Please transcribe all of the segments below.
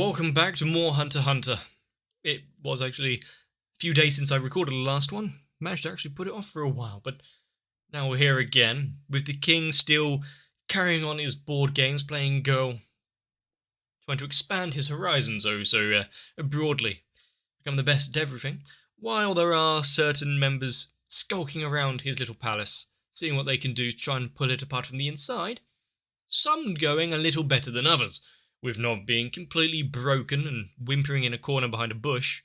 welcome back to more Hunter x Hunter. It was actually a few days since I recorded the last one. Managed to actually put it off for a while, but now we're here again, with the king still carrying on his board games, playing Go, trying to expand his horizons so broadly, become the best at everything, while there are certain members skulking around his little palace, seeing what they can do to try and pull it apart from the inside, some going a little better than others, with Nov being completely broken and whimpering in a corner behind a bush.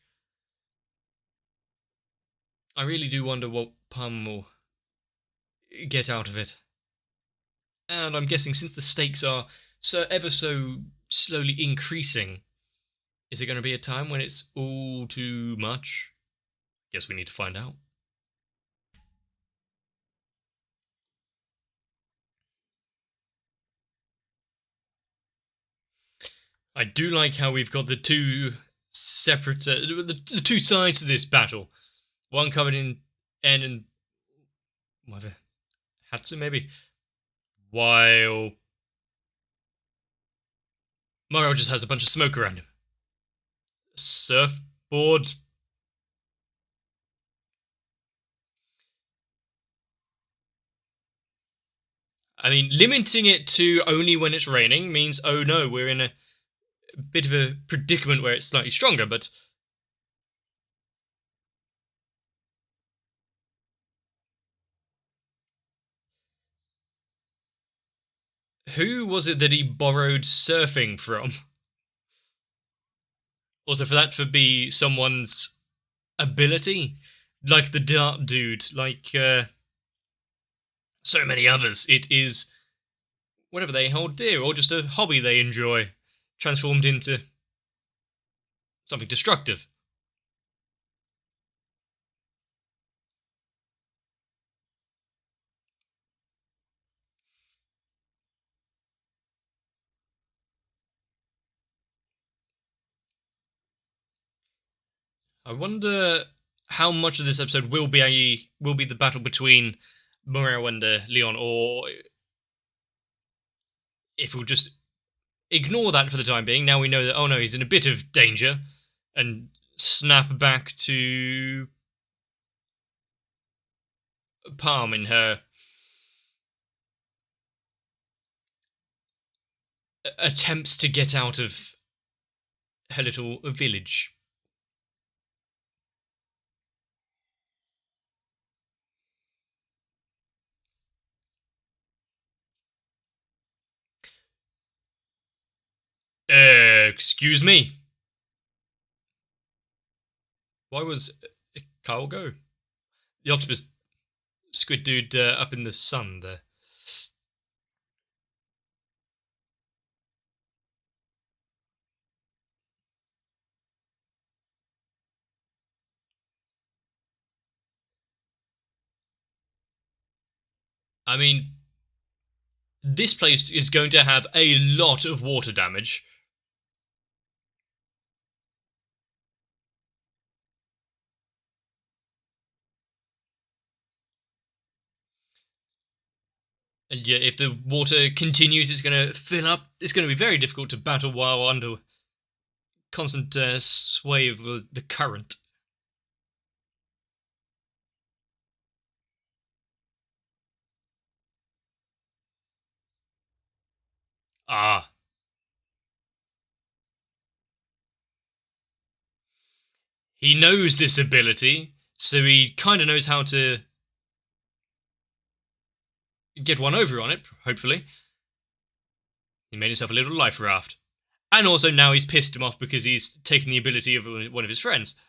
I really do wonder what Pum will get out of it. And I'm guessing since the stakes are ever so slowly increasing, is it going to be a time when it's all too much? Guess we need to find out. I do like how we've got the two separate, the two sides to this battle. One covered in N and whatever, Hatsu maybe, while Mario just has a bunch of smoke around him. Surfboard. I mean, limiting it to only when it's raining means, oh no, we're in a bit of a predicament where it's slightly stronger, but who was it that he borrowed surfing from? Also, for that to be someone's ability, like the dart dude, like so many others, it is whatever they hold dear, or just a hobby they enjoy, transformed into something destructive. I wonder how much of this episode will be the battle between Morel and Leon, or if we'll just ignore that for the time being. Now we know that, oh no, he's in a bit of danger, and snap back to Palm in her attempts to get out of her little village. Excuse me. Why was Kyle go? The octopus squid dude up in the sun there. I mean, this place is going to have a lot of water damage. And yeah, if the water continues, it's going to fill up. It's going to be very difficult to battle while under constant sway of the current. Ah. He knows this ability, so he kind of knows how to get one over on it, hopefully. He made himself a little life raft. And also now he's pissed him off because he's taken the ability of one of his friends.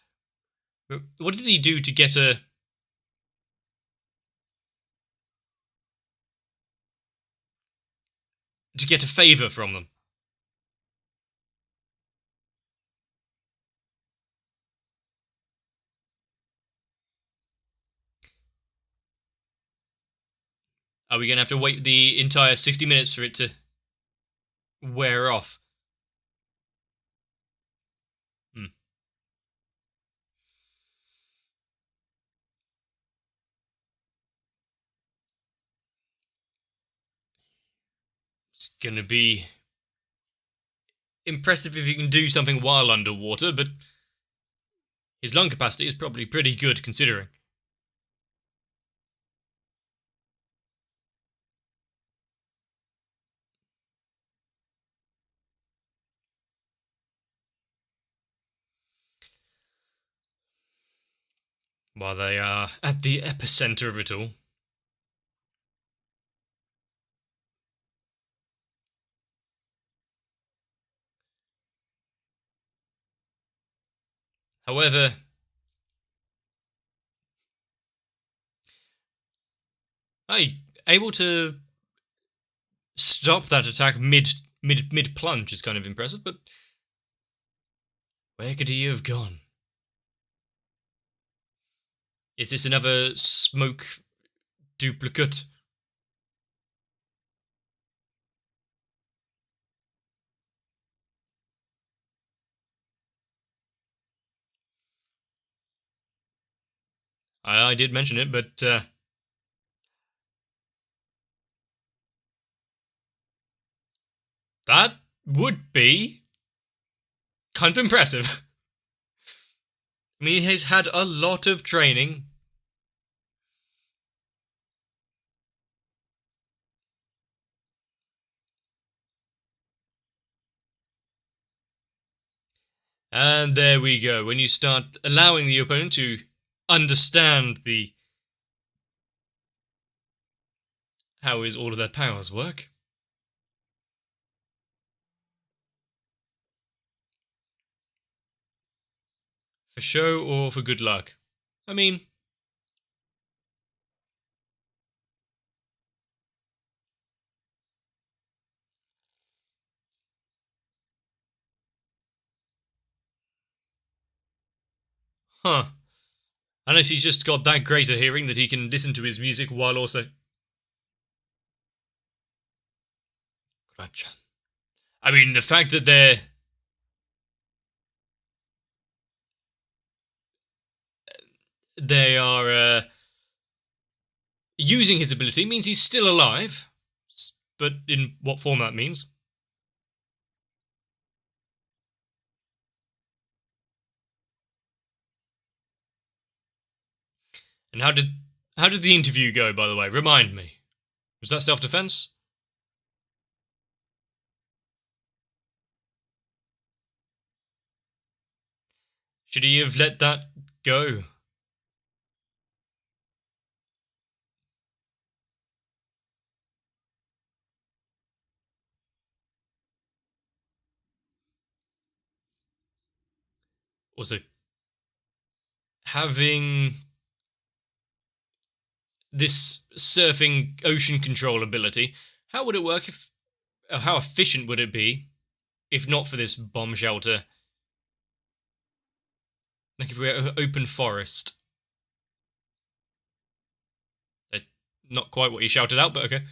What did he do to get a... favour from them? Are we going to have to wait the entire 60 minutes for it to wear off? It's going to be impressive if he can do something while underwater, but his lung capacity is probably pretty good considering. While they are at the epicenter of it all. However, able to stop that attack mid plunge is kind of impressive, but where could he have gone? Is this another smoke duplicate? I did mention it, but that would be kind of impressive. I mean, he's had a lot of training. And there we go. When you start allowing the opponent to understand how is all of their powers work. For show or for good luck? I mean, huh. Unless he's just got that great a hearing that he can listen to his music while also... Gotcha. I mean, the fact that they are using his ability means he's still alive. But in what form that means? And how did the interview go, by the way? Remind me. Was that self-defense? Should he have let that go? Also, having this surfing ocean control ability, how would it work if... How efficient would it be if not for this bomb shelter? Like if we were open forest. Not quite what he shouted out, but okay.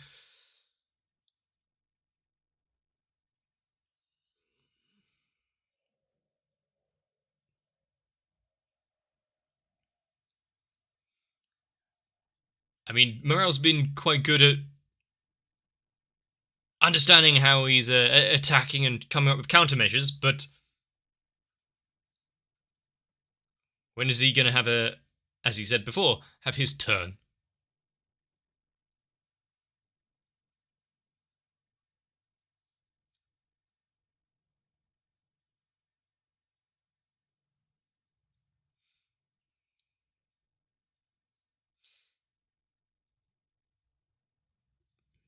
I mean, Morel's been quite good at understanding how he's attacking and coming up with countermeasures, but when is he going to have as he said before, have his turn?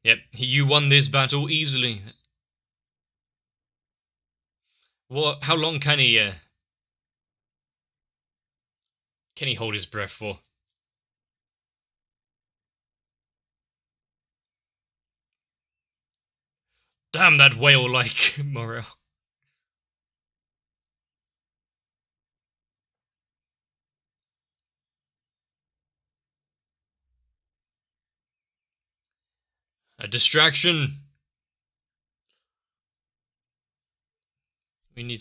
Yep, you won this battle easily. What? How long can he hold his breath for? Damn that whale-like Morel. A distraction. We need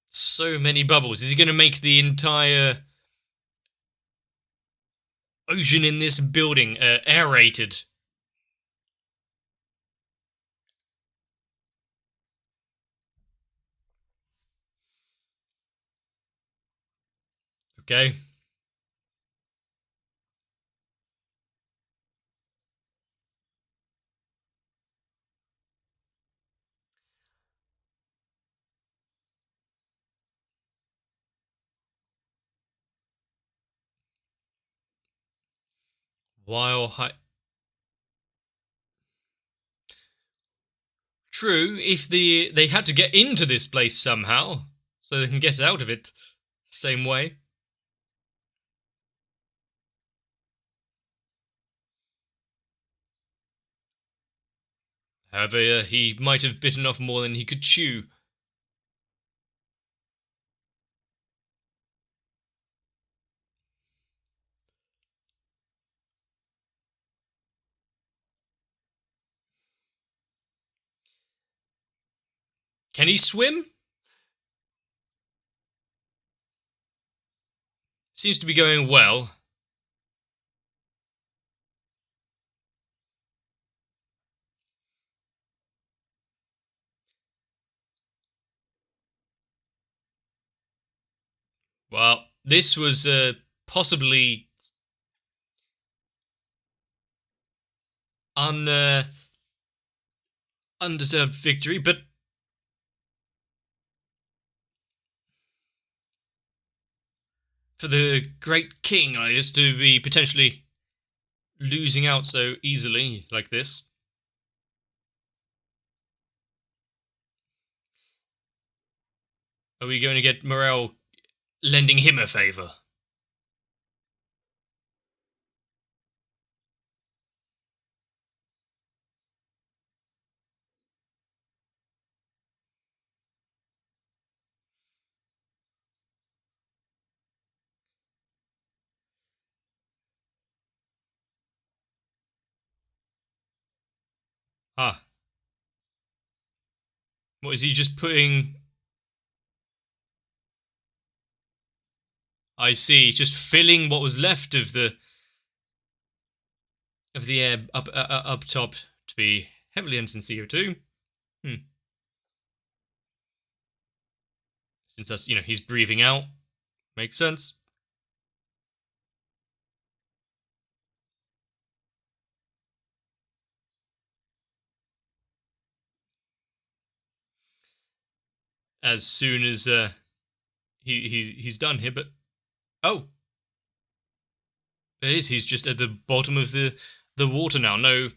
so many bubbles. Is he going to make the entire ocean in this building aerated? Okay. While true, if they had to get into this place somehow, so they can get out of it same way. However, he might have bitten off more than he could chew. Can he swim? Seems to be going well. Well, this was possibly undeserved victory, but for the great king, I guess, to be potentially losing out so easily like this. Are we going to get Morel lending him a favour? Ah, what is he just putting? I see, just filling what was left of the air up top to be heavily dense in CO2. Hmm. Since that's he's breathing out, makes sense. As soon as he's done here, but oh, it is. He's just at the bottom of the water now. No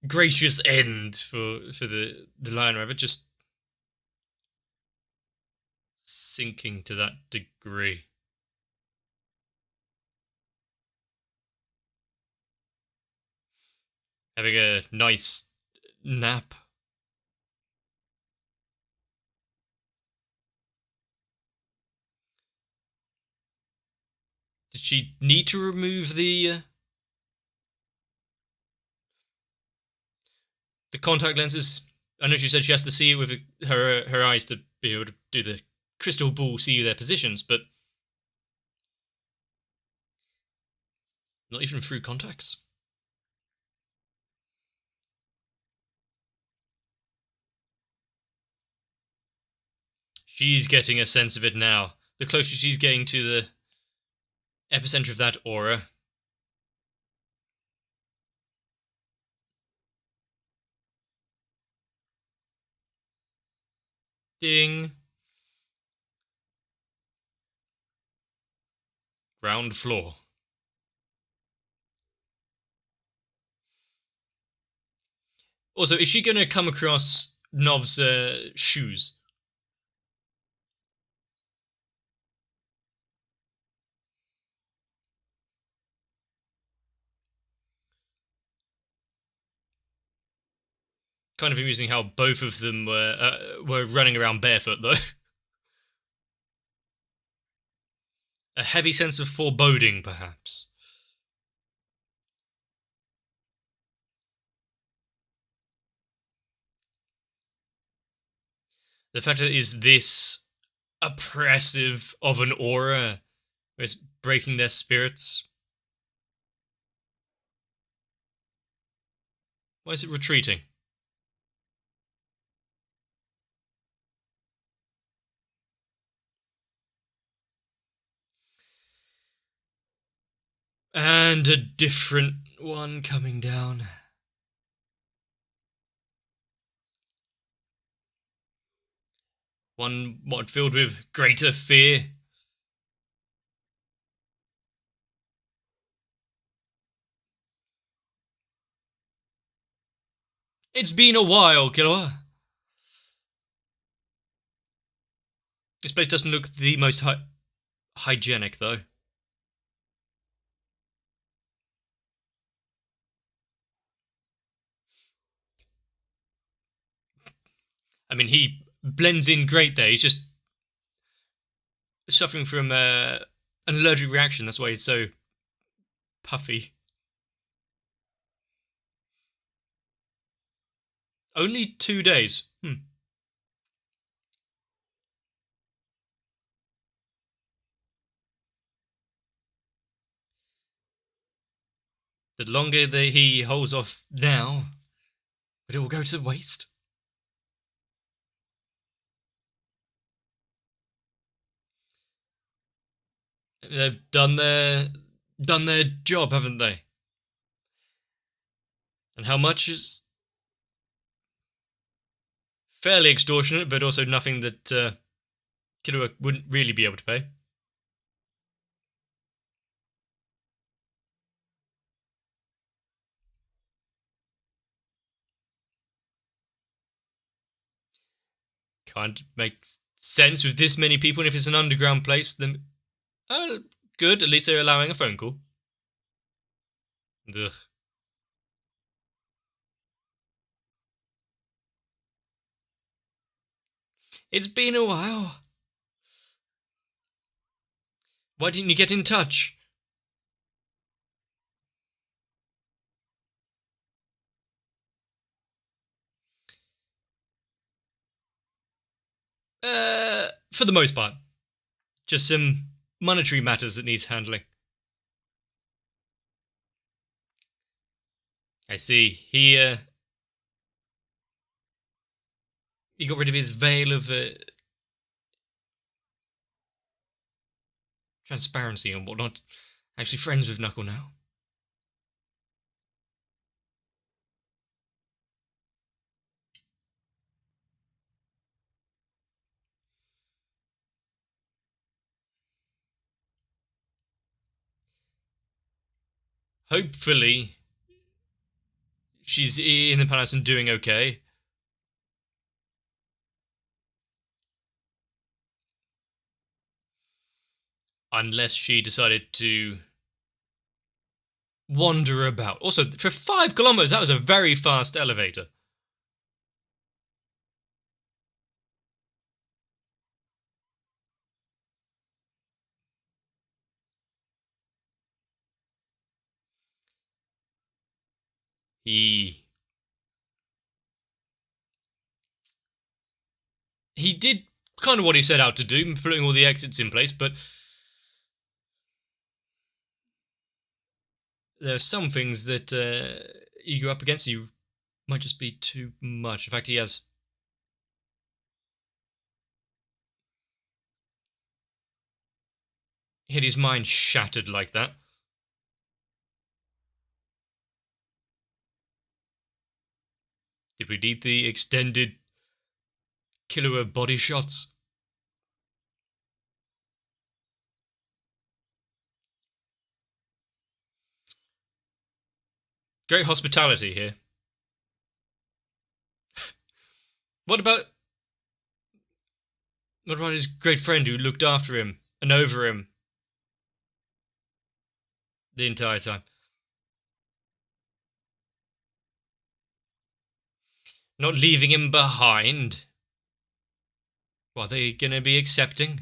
gracious end for the lion rabbit, just sinking to that degree. Having a nice nap. Did she need to remove the contact lenses? I know she said she has to see it with her eyes to be able to do the crystal ball, see their positions, but not even through contacts. She's getting a sense of it now. The closer she's getting to the epicenter of that aura. Ding. Ground floor. Also, is she going to come across Nov's shoes? Kind of amusing how both of them were running around barefoot, though. A heavy sense of foreboding, perhaps. The fact that it is this oppressive of an aura, it's breaking their spirits. Why is it retreating? And a different one coming down. One filled with greater fear. It's been a while, Killua. This place doesn't look the most hygienic, though. I mean, he blends in great there. He's just suffering from an allergic reaction. That's why he's so puffy. Only 2 days. The longer that he holds off now, but it will go to waste. They've done their job, haven't they? And how much is fairly extortionate, but also nothing that Killua wouldn't really be able to pay. Can't make sense with this many people, and if it's an underground place, then good, at least they're allowing a phone call. Ugh. It's been a while. Why didn't you get in touch? For the most part. Just some monetary matters that needs handling. I see. He got rid of his veil of transparency and whatnot. Actually friends with Knuckle now. Hopefully, she's in the palace and doing okay. Unless she decided to wander about. Also, for 5 kilometers, that was a very fast elevator. He did kind of what he set out to do, putting all the exits in place, but there are some things that you go up against you might just be too much. In fact, he has had his mind shattered like that. Did we need the extended Killua body shots? Great hospitality here. What about his great friend who looked after him and over him the entire time? Not leaving him behind? What, are they gonna be accepting?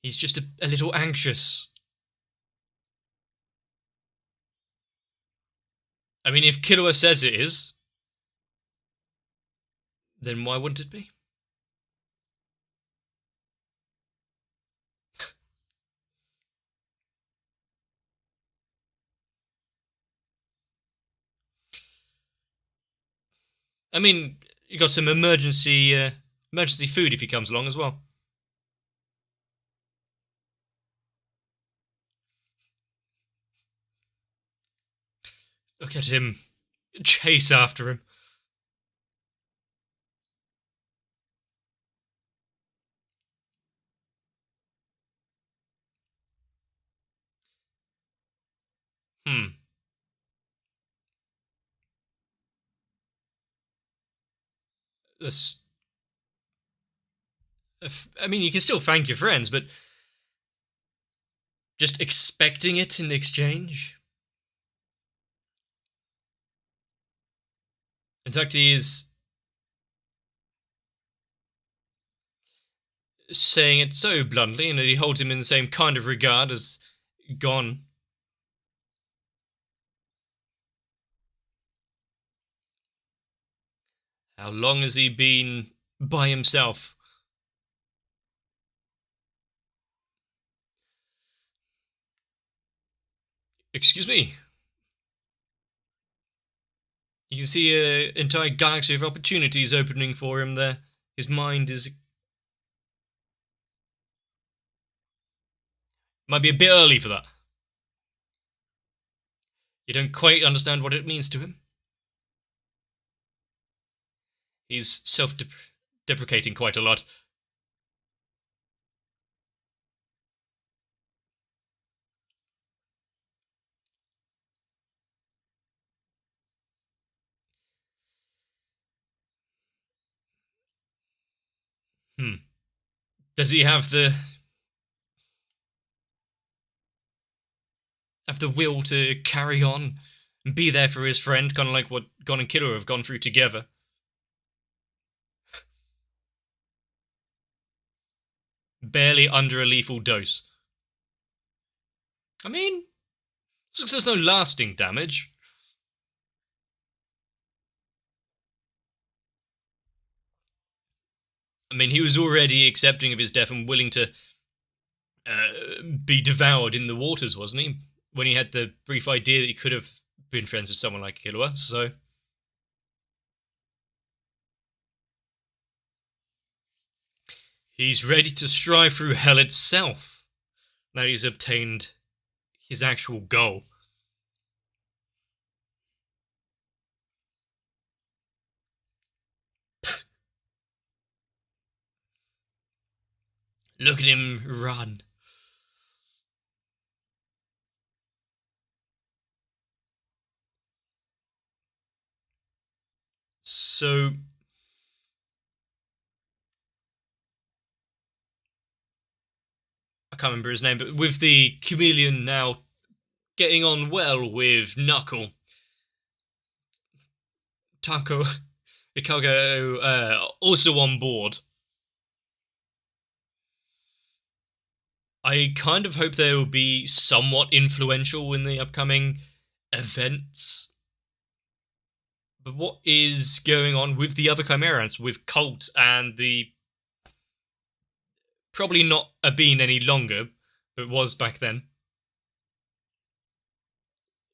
He's just a little anxious. I mean, if Killua says it is, then why wouldn't it be? I mean, you got some emergency food if he comes along as well. Look at him chase after him. Hmm. That's. I mean, you can still thank your friends, but just expecting it in exchange. In fact, he is saying it so bluntly, and that he holds him in the same kind of regard as Gon. How long has he been by himself? Excuse me. You can see an entire galaxy of opportunities opening for him there. His mind is. Might be a bit early for that. You don't quite understand what it means to him. He's self-deprecating quite a lot. Hmm. Does he have the will to carry on and be there for his friend, kind of like what Gon and Killer have gone through together? Barely under a lethal dose. I mean, there's no lasting damage. I mean, he was already accepting of his death and willing to be devoured in the waters, wasn't he? When he had the brief idea that he could have been friends with someone like Killua, so. He's ready to strive through hell itself. Now he's obtained his actual goal. Look at him run. So, I can't remember his name, but with the chameleon now getting on well with Knuckle, Taco Ikago also on board. I kind of hope they will be somewhat influential in the upcoming events. But what is going on with the other Chimerans, with Colt and the probably not a bean any longer, but was back then?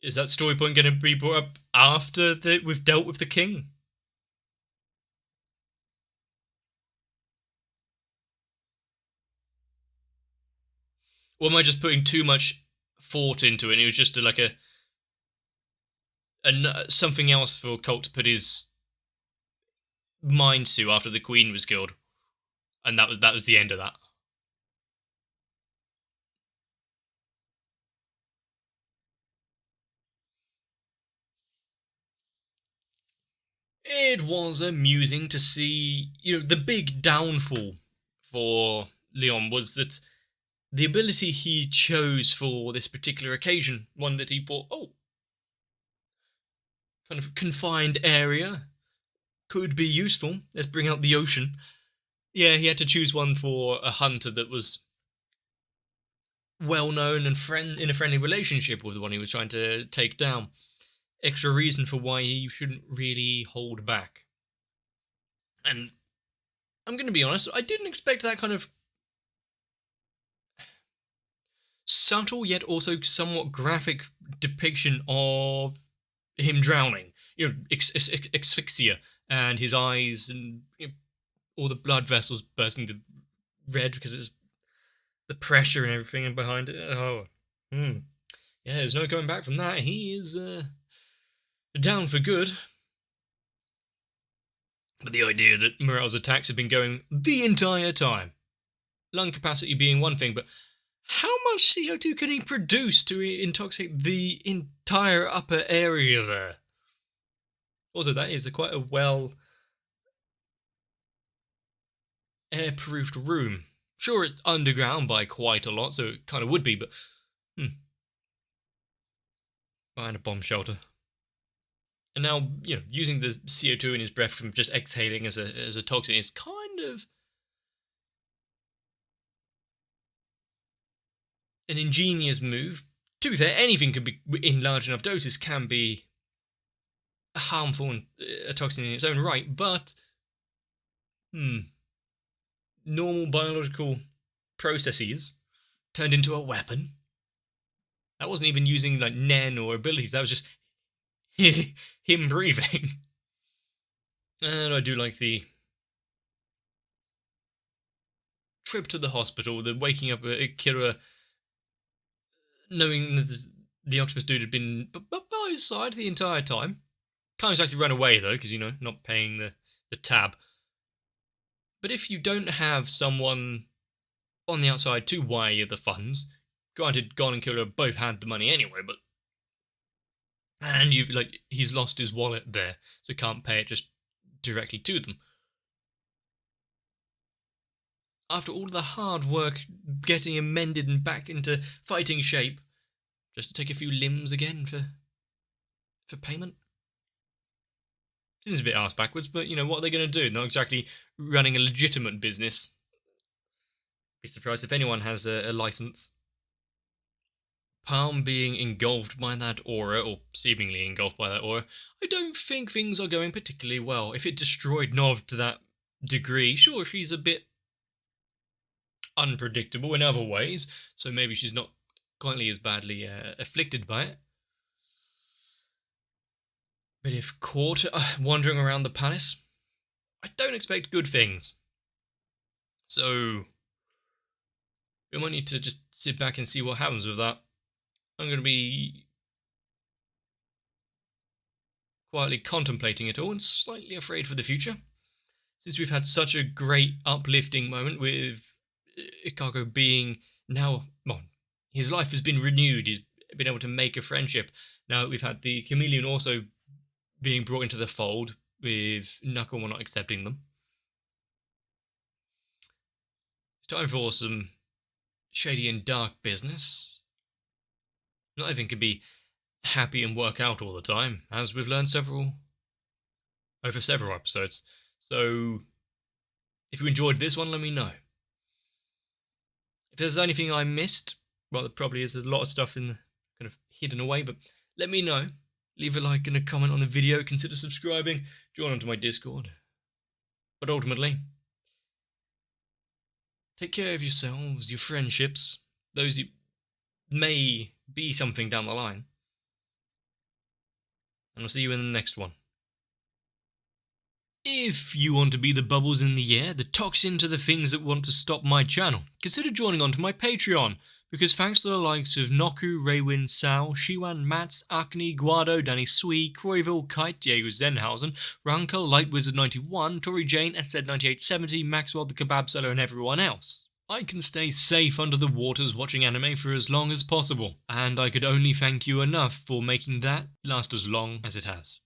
Is that story point going to be brought up after we've dealt with the king? Or am I just putting too much thought into it? And it was just like a something else for Colt to put his mind to after the queen was killed, and that was the end of that. It was amusing to see, the big downfall for Leon was that the ability he chose for this particular occasion, one that he thought, oh, kind of confined area, could be useful. Let's bring out the ocean. Yeah, he had to choose one for a hunter that was well known and in a friendly relationship with the one he was trying to take down. Extra reason for why he shouldn't really hold back. And I'm going to be honest, I didn't expect that kind of subtle yet also somewhat graphic depiction of him drowning. Asphyxia and his eyes and all the blood vessels bursting to red because it's the pressure and everything behind it. Oh, yeah, there's no going back from that. He is down for good. But the idea that Morel's attacks have been going the entire time, lung capacity being one thing, but how much CO2 can he produce to intoxicate the entire upper area there? Also, that is quite a well air-proofed room. Sure, it's underground by quite a lot, so it kind of would be, but behind a bomb shelter. And now, using the CO2 in his breath from just exhaling as a toxin is kind of an ingenious move. To be fair, anything can be, in large enough doses, can be harmful and a toxin in its own right, but normal biological processes turned into a weapon. That wasn't even using like Nen or abilities, that was just him breathing. And I do like the trip to the hospital, the waking up Kira, knowing that the octopus dude had been by his side the entire time. Can't exactly run away though, because not paying the tab. But if you don't have someone on the outside to wire you the funds, granted, Gon and Kira both had the money anyway, but and he's lost his wallet there, so can't pay it just directly to them. After all the hard work getting him mended and back into fighting shape, just to take a few limbs again for payment? Seems a bit arse backwards, but what are they going to do? Not exactly running a legitimate business. Be surprised if anyone has a license. Palm being engulfed by that aura, or seemingly engulfed by that aura, I don't think things are going particularly well. If it destroyed Nov to that degree, sure, she's a bit unpredictable in other ways, so maybe she's not quite as badly afflicted by it. But if caught wandering around the palace, I don't expect good things. So we might need to just sit back and see what happens with that. I'm going to be quietly contemplating it all and slightly afraid for the future. Since we've had such a great uplifting moment with Ikago being now, well, his life has been renewed, he's been able to make a friendship. Now we've had the chameleon also being brought into the fold, with Nakamura not accepting them. It's time for some shady and dark business. Not everything can be happy and work out all the time, as we've learned over several episodes. So, if you enjoyed this one, let me know. If there's anything I missed, well, there probably is a lot of stuff kind of hidden away, but let me know. Leave a like and a comment on the video, consider subscribing, join onto my Discord. But ultimately, take care of yourselves, your friendships, those who may be something down the line. And I'll see you in the next one. If you want to be the bubbles in the air, the toxin to the things that want to stop my channel, consider joining onto my Patreon, because thanks to the likes of Noku, Raywin, Sal, Shiwan, Mats, Acne, Guado, Danny Sui, Croyville, Kite, Diego Zenhausen, Ranko, Light Wizard 91, Tori Jane, SZ9870, Maxwell the Kebab Seller, and everyone else, I can stay safe under the waters watching anime for as long as possible, and I could only thank you enough for making that last as long as it has.